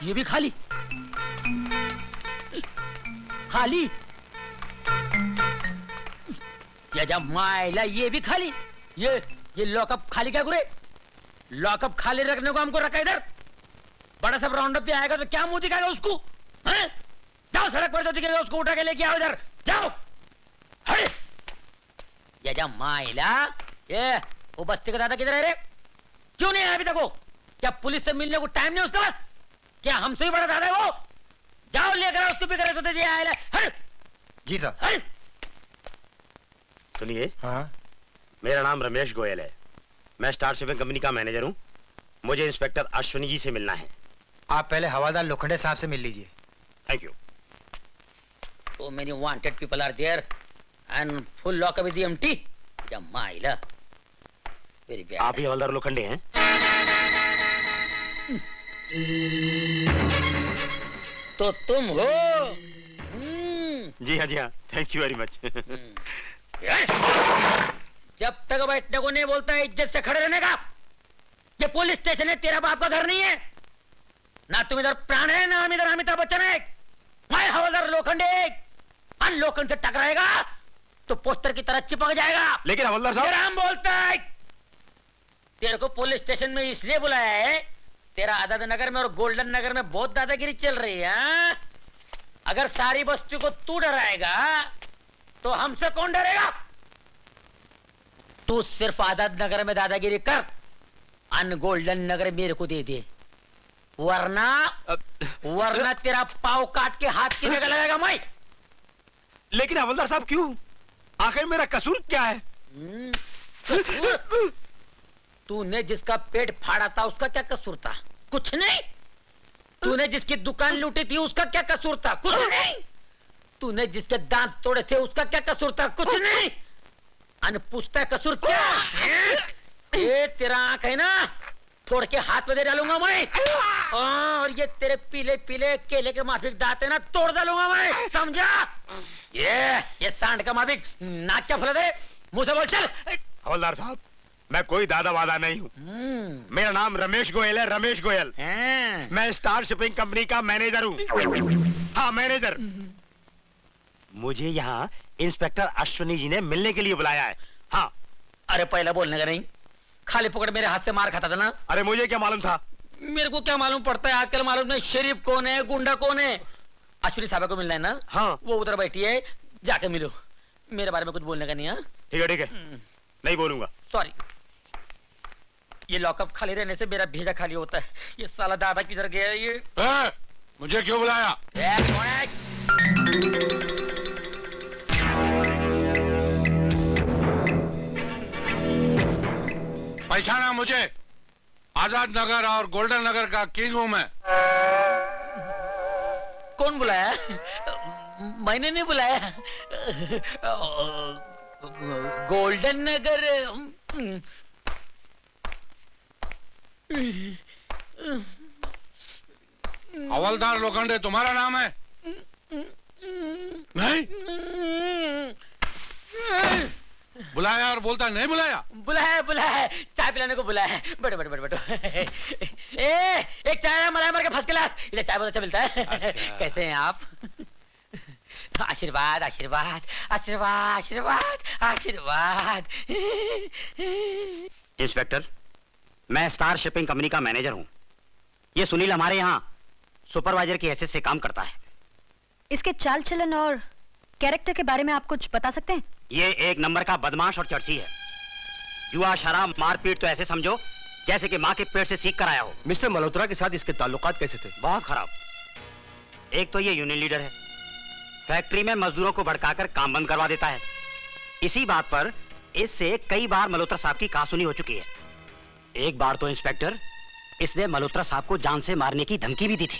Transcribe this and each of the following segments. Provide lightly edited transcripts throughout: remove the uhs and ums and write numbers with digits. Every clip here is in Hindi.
ये भी खाली खाली। ये जब मायला ये भी खाली। ये लॉकअप खाली क्या करे? लॉकअप खाली रखने को हमको रखा इधर। बड़ा सब राउंड अप पे आएगा तो क्या मुंह दिखाएगा उसको? हैं? जाओ सड़क पर जो दिखेगा उसको उठा के लेके आओ इधर। जाओ। हट। ये जब मायला ये वो बस्ती का दादा किधर है रे? क्यों नहीं आया अभी तक वो? क्या पुलिस से मिलने को टाइम नहीं उसके पास? क्या हमसे भी बड़ा दादा है वो? जाओ लेकर उसको भी करे तो दे आया। हट। जी सर। हट। सुनिए। हाँ मेरा नाम रमेश गोयल है। मैं स्टार शिपिंग कंपनी का मैनेजर हूँ। मुझे इंस्पेक्टर अश्विनी जी से मिलना है। आप पहले हवालदार लोखंडे साहब से मिल लीजिए। Thank you. So many wanted people are there and full lockup is empty. Jamaila. Very bad. आप ही हवलदार लोखंडे हैं? तो तुम हो? जी हाँ जी हाँ। Thank you very much. जब तक बैठने को नहीं बोलता है इज्जत से खड़े रहने का। ये पुलिस स्टेशन है, तेरा बाप का घर नहीं है। ना तुम इधर प्राण है ना हम इधर अमिताभ बच्चन है। मैं हवलदार लोखंडे अन लोखंड से टकराएगा तो पोस्टर की तरह चिपक जाएगा। लेकिन हवलदार साहब। राम बोलता है तेरे को पुलिस स्टेशन में इसलिए बुलाया है, तेरा आजाद नगर में और गोल्डन नगर में बहुत दादागिरी चल रही है। अगर सारी बस्ती को तू डराएगा तो हमसे कौन डरेगा? तू सिर्फ आजाद नगर में दादागिरी कर, अन गोल्डन नगर मेरे को दे दे, वरना तेरा पाव काट के हाथ की जगह लगाएगा मैं। लेकिन हवलदार साहब क्यों? आखिर मेरा कसूर क्या है? कसूर? तूने जिसका पेट फाड़ा था उसका क्या कसूर था? कुछ नहीं। तूने जिसकी दुकान लूटी थी उसका क्या कसूर था? कुछ नहीं। तूने जिसके दांत तोड़े थे उसका क्या कसूर था? कुछ नहीं। अन पूछता है कसूर क्या? ये तेरा आंख है ना, फोड़ के हाथ में दे डालूंगा मैं। और ये तेरे पीले पीले केले के माफिक दांत है ना, तोड़ डालूंगा मैं, समझा? ये सांड का माफिक नाक क्या फुला दे, मुंह से बोल चल। हवलदार साहब मैं कोई दादा वादा नहीं हूँ। मेरा नाम रमेश गोयल है, रमेश गोयल। मैं स्टार शिपिंग कंपनी का मैनेजर हूँ। हाँ मैनेजर। मुझे यहाँ इंस्पेक्टर अश्विनी जी ने मिलने के लिए बुलाया है। हाँ। अरे पहला बोलने का नहीं, खाली पकड़ मेरे हाथ से मार खाता था ना। अरे मुझे क्या मालूम था? मेरे को क्या मालूम पड़ता है आजकल? मालूम नहीं शरीफ कौन है, गुंडा कौन है। अश्विनी साहब को मिलना है ना? हाँ। वो उधर बैठी है, जाके मिलो। मेरे बारे में कुछ बोलने का नहीं है। ठीक है ठीक है, नहीं बोलूंगा। सॉरी। ये लॉकअप खाली रहने से मेरा भेजा खाली होता है। ये साला दादा किधर गया है ये? मुझे क्यों बुलाया? कौन है? पहचाना मुझे? आजाद नगर और गोल्डन नगर का किंग हूं मैं। कौन बुलाया? मैंने नहीं बुलाया। गोल्डन नगर। हवलदार लोखंडे तुम्हारा नाम है? नहीं बुलाया और बोलता नहीं बुलाया। बुलाया बुलाया, चाय पिलाने को बुलाया। बैठो बैठो बैठो बैठो। एक चाय मलाई मार के फर्स्ट क्लास। इधर चाय बहुत अच्छा मिलता है। अच्छा। कैसे हैं आप? आशीर्वाद आशीर्वाद आशीर्वाद आशीर्वाद आशीर्वाद। इंस्पेक्टर मैं स्टार शिपिंग कंपनी का मैनेजर हूँ। ये सुनील हमारे यहाँ सुपरवाइजर की हैसियत से काम करता है। इसके चाल चलन और कैरेक्टर के बारे में आप कुछ बता सकते हैं? ये एक नंबर का बदमाश और चर्ची है। जुआ शराब मारपीट तो ऐसे समझो जैसे कि माँ के पेट से सीख कर आया हो। मिस्टर मल्होत्रा के साथ इसके ताल्लुकात कैसे थे? बहुत खराब। एक तो ये यूनियन लीडर है, फैक्ट्री में मजदूरों को भड़काकर काम बंद करवा देता है। इसी बात पर इससे कई बार मल्होत्रा साहब की कहासुनी हो चुकी है। एक बार तो इंस्पेक्टर इसने मल्होत्रा साहब को जान से मारने की धमकी भी दी थी।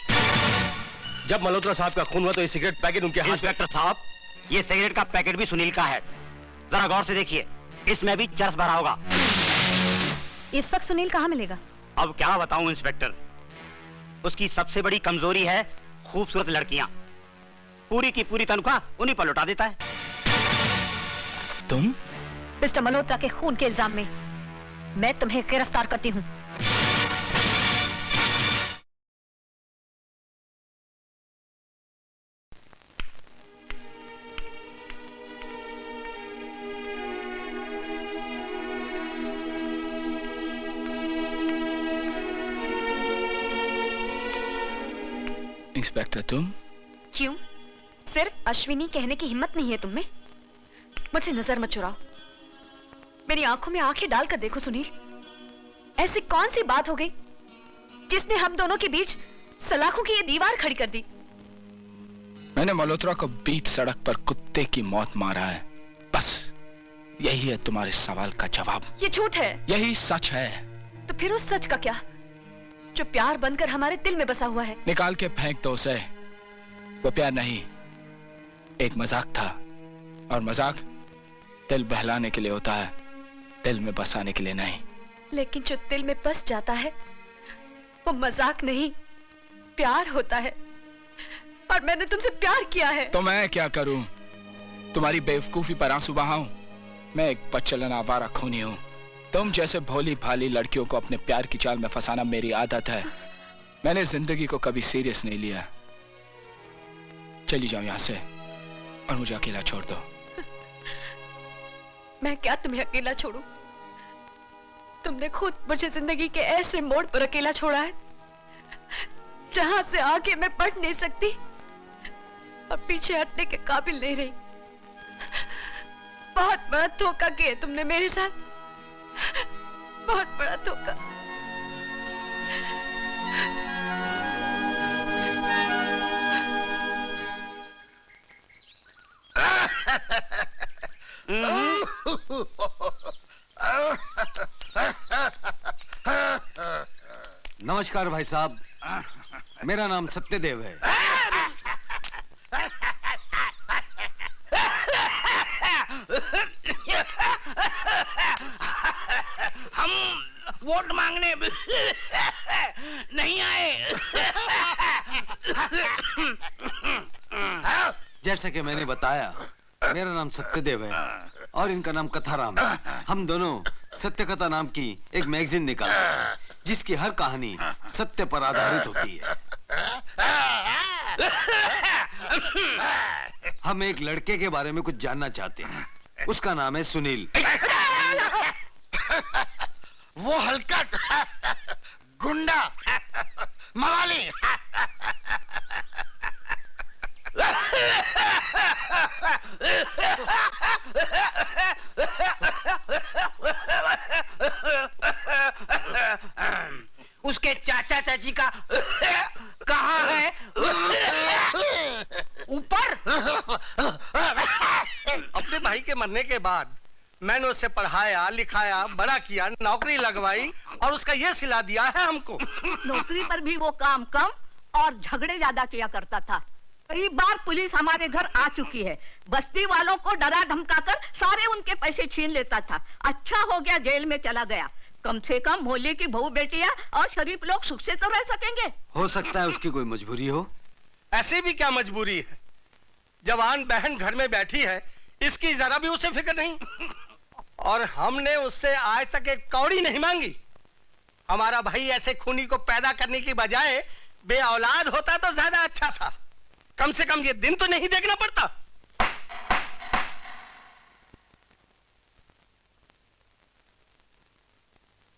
जब मल्होत्रा साहब का खून हुआ तो ये सिगरेट पैकेट उनके हाथ में। इंस्पेक्टर साहब ये सिगरेट का पैकेट भी सुनील का है, जरा गौर से देखिए, इसमें भी चरस भरा होगा। इस वक्त सुनील कहाँ मिलेगा? अब क्या बताऊं इंस्पेक्टर, उसकी सबसे बड़ी कमजोरी है खूबसूरत लड़कियां। पूरी की पूरी तनख्वाह उन्हीं पर लौटा देता है। तुम? मिस्टर मल्होत्रा के खून के इल्जाम में मैं तुम्हें गिरफ्तार करती हूँ। इंस्पेक्टर तुम? क्यों? सिर्फ अश्विनी कहने की हिम्मत नहीं है तुम में? मुझसे नजर मत चुराओ। मेरी आंखों में आंखें डालकर देखो सुनील। ऐसी कौन सी बात हो गई जिसने हम दोनों के बीच सलाखों की ये दीवार खड़ी कर दी? मैंने मल्होत्रा को बीच सड़क पर कुत्ते की मौत मारा है, बस यही है तुम्हारे सवाल का जवाब। ये झूठ है। यही सच है। तो फिर उस सच का क्या जो प्यार बनकर हमारे दिल में बसा हुआ है? निकाल के फेंक दो उसे। वो प्यार नहीं, एक मजाक था, और मजाक दिल बहलाने के लिए होता है, दिल में बसाने के लिए नहीं। लेकिन जो दिल में बस जाता है वो मजाक नहीं, प्यार होता है। और मैंने तुमसे प्यार किया है। तो मैं क्या करूं? तुम्हारी बेवकूफी पर आंसू बहाऊं? मैं एक बदचलन आवारा खूनी हूं। तुम जैसे भोली भाली लड़कियों को अपने प्यार की चाल में फंसाना मेरी आदत है। मैंने जिंदगी को कभी सीरियस नहीं लिया। चली जाओ यहां से और मुझे अकेला छोड़ दो। मैं क्या तुम्हें अकेला छोड़ूं? तुमने खुद मुझे जिंदगी के ऐसे मोड़ पर अकेला छोड़ा है जहां से आगे मैं बढ़ नहीं सकती और पीछे हटने के काबिल नहीं रही। बहुत बड़ा धोखा किया तुमने मेरे साथ, बहुत बड़ा धोखा। नमस्कार भाई साहब, मेरा नाम सत्यदेव है। हम वोट मांगने नहीं आए। जैसा कि मैंने बताया, मेरा नाम सत्यदेव है और इनका नाम कथाराम है। हम दोनों सत्य कथा नाम की एक मैगजीन निकालते हैं जिसकी हर कहानी सत्य पर आधारित होती है। हम एक लड़के के बारे में कुछ जानना चाहते हैं। उसका नाम है सुनील। वो हल्का गुंडा मवाली। उसके चाचा चाची का कहाँ है? ऊपर। अपने भाई के मरने के बाद मैंने उसे पढ़ाया, लिखाया, बड़ा किया, नौकरी लगवाई और उसका ये सिला दिया है हमको। नौकरी पर भी वो काम कम और झगड़े ज्यादा किया करता था। कई बार पुलिस हमारे घर आ चुकी है। बस्ती वालों को डरा धमकाकर सारे उनके पैसे छीन लेता था। अच्छा हो गया जेल में चला गया। कम से कम मोहल्ले की बहू बेटियां और शरीफ लोग सुख से तो रह सकेंगे। हो सकता है उसकी कोई मजबूरी हो। ऐसी भी क्या मजबूरी है? जवान बहन घर में बैठी है, इसकी जरा भी उसे फिक्र नहीं। और हमने उससे आज तक एक कौड़ी नहीं मांगी। हमारा भाई ऐसे खूनी को पैदा करने की बजाय बे औलाद होता तो ज्यादा अच्छा था। कम से कम ये दिन तो नहीं देखना पड़ता।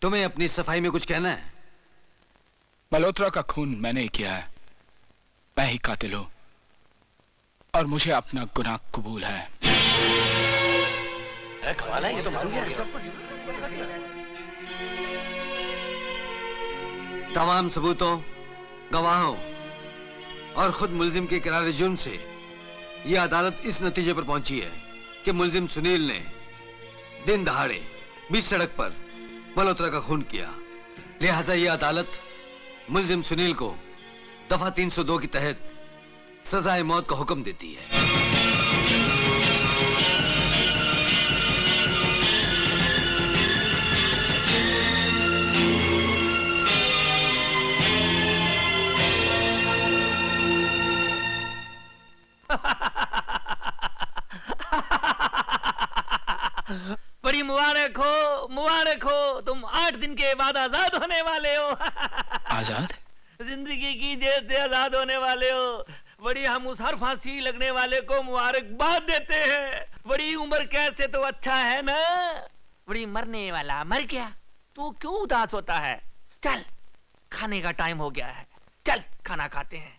तुम्हें अपनी सफाई में कुछ कहना है? मल्होत्रा का खून मैंने ही किया है। मैं ही कातिल हूं और मुझे अपना गुनाह कबूल है। कमाल है, ये तो मान गया। तमाम सबूतों, गवाहों और खुद मुल्जिम के किरारे जुर्म से यह अदालत इस नतीजे पर पहुंची है कि मुल्जिम सुनील ने दिन दहाड़े बीच सड़क पर मल्होत्रा का खून किया। लिहाजा यह अदालत मुल्जिम सुनील को दफा 302 के तहत सजाए मौत का हुक्म देती है। बड़ी मुबारक हो, मुबारक हो। तुम 8 दिन के बाद आजाद होने वाले हो। आजाद? जिंदगी की जेल से आजाद होने वाले हो। बड़ी हम उस हर फांसी लगने वाले को मुबारकबाद देते हैं। बड़ी उम्र कैसे तो अच्छा है ना। बड़ी मरने वाला मर गया, तू क्यों उदास होता है? चल, खाने का टाइम हो गया है। चल खाना खाते हैं।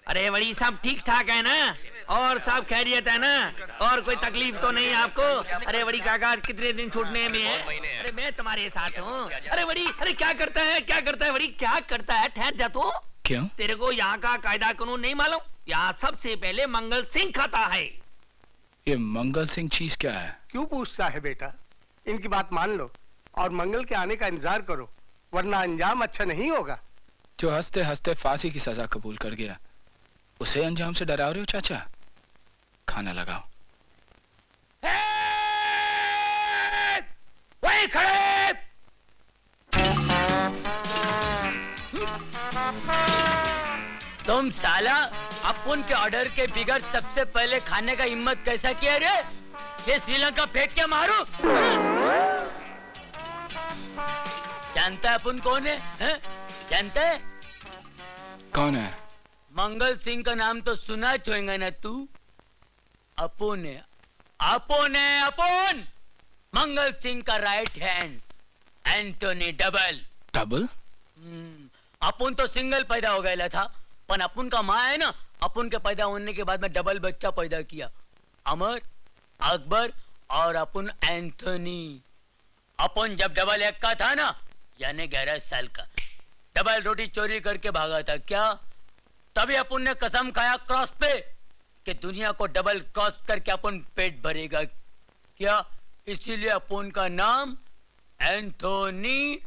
अरे बड़ी सब ठीक ठाक है ना? और सब खैरियत है ना? और कोई तकलीफ तो नहीं आपको? अरे बड़ी काका कितने दिन छूटने में है? अरे मैं तुम्हारे साथ हूँ। अरे बड़ी, अरे क्या करता है बड़ी, क्या करता है? ठहर जा तू। क्यों? तेरे को यहाँ का कायदा कानून नहीं मालूम? यहाँ सबसे पहले मंगल सिंह खाता है। ये मंगल सिंह चीज क्या है? क्यों पूछता है बेटा? इनकी बात मान लो और मंगल के आने का इंतजार करो, वरना अंजाम अच्छा नहीं होगा। जो हंसते हंसते फांसी की सजा कबूल कर गया, उसे अंजाम से डरा रहे हो चाचा? खाना लगाओ। वही खड़े। तुम साला अपन के ऑर्डर के बिगड़ सबसे पहले खाने का हिम्मत कैसा किया रे? ये श्रीलंका फेंक के मारो। जानता है अपन कौन है? जानता है कौन है? मंगल सिंह का नाम तो सुना होगा ना तू? अपुन है, अपुन मंगल सिंह का right hand, Anthony double. Double? अपुन तो सिंगल पैदा हो गया था, पर अपुन का माँ है ना, अपुन के पैदा होने के बाद में डबल बच्चा पैदा किया, अमर, अकबर और अपुन एंथोनी। अपुन जब डबल एक का था ना, यानी 11 साल का, डबल रोटी चोरी करके भागा था क्या? तभी अपुन ने कसम खाया क्रॉस पे कि दुनिया को डबल क्रॉस करके अपन पेट भरेगा क्या? इसीलिए अपुन का नाम एंथोनी।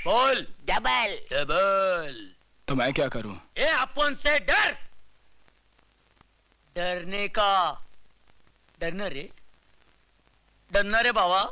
बोल। डबल। तो मैं क्या करूं? ए अपन से डर। डरना रे बाबा।